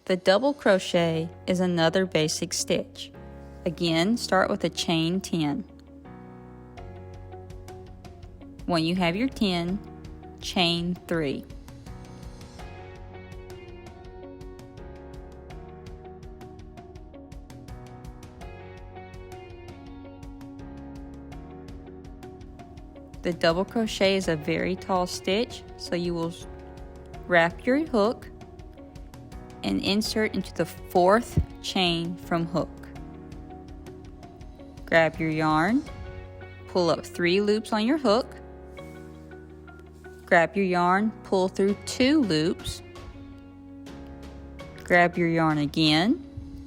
The double crochet is another basic stitch. Again, start with a chain 10. When you have your 10, chain 3. The double crochet is a very tall stitch, so you will wrap your hook and insert into the 4th chain from hook. Grab your yarn, pull up 3 loops on your hook, grab your yarn, pull through 2 loops, grab your yarn again,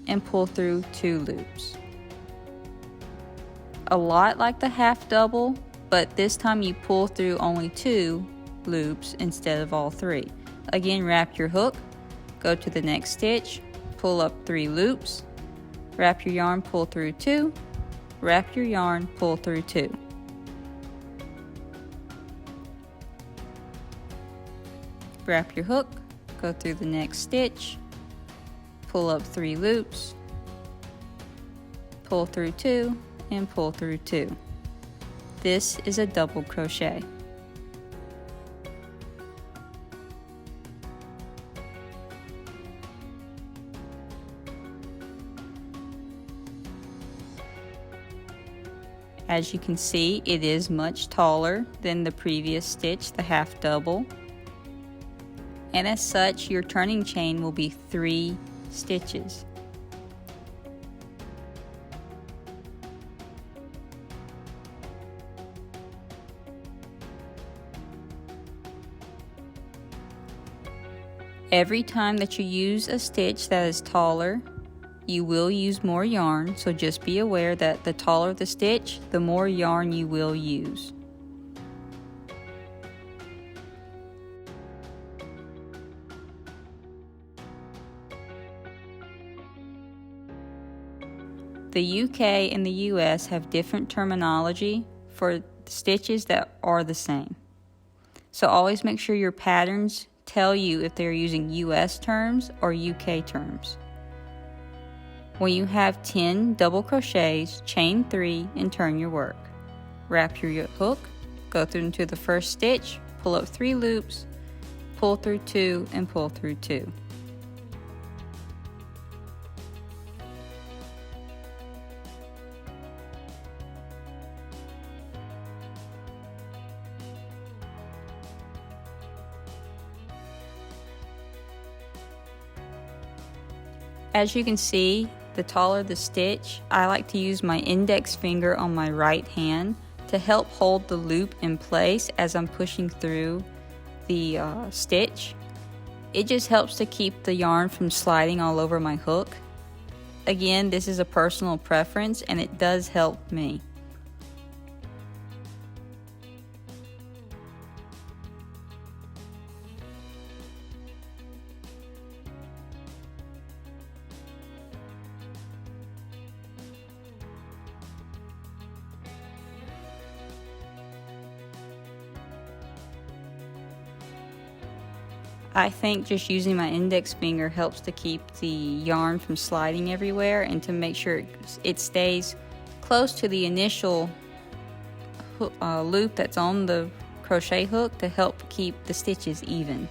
and pull through 2 loops. A lot like the half double, but this time you pull through only 2 loops instead of all 3. Again, wrap your hook, go to the next stitch, pull up 3 loops, wrap your yarn, pull through 2, wrap your yarn, pull through 2. Wrap your hook, go through the next stitch, pull up 3 loops, pull through 2, and pull through 2. This is a double crochet. As you can see, it is much taller than the previous stitch, the half double. And as such, your turning chain will be 3 stitches. Every time that you use a stitch that is taller, you will use more yarn, so just be aware that the taller the stitch, the more yarn you will use. The UK and the US have different terminology for stitches that are the same. So always make sure your patterns tell you if they're using US terms or UK terms. When you have 10 double crochets, chain 3 and turn your work. Wrap your hook, go through into the first stitch, pull up 3 loops, pull through 2 and pull through 2. As you can see, the taller the stitch, I like to use my index finger on my right hand to help hold the loop in place as I'm pushing through the stitch. It just helps to keep the yarn from sliding all over my hook. Again, this is a personal preference and it does help me. I think just using my index finger helps to keep the yarn from sliding everywhere and to make sure it stays close to the initial loop that's on the crochet hook to help keep the stitches even.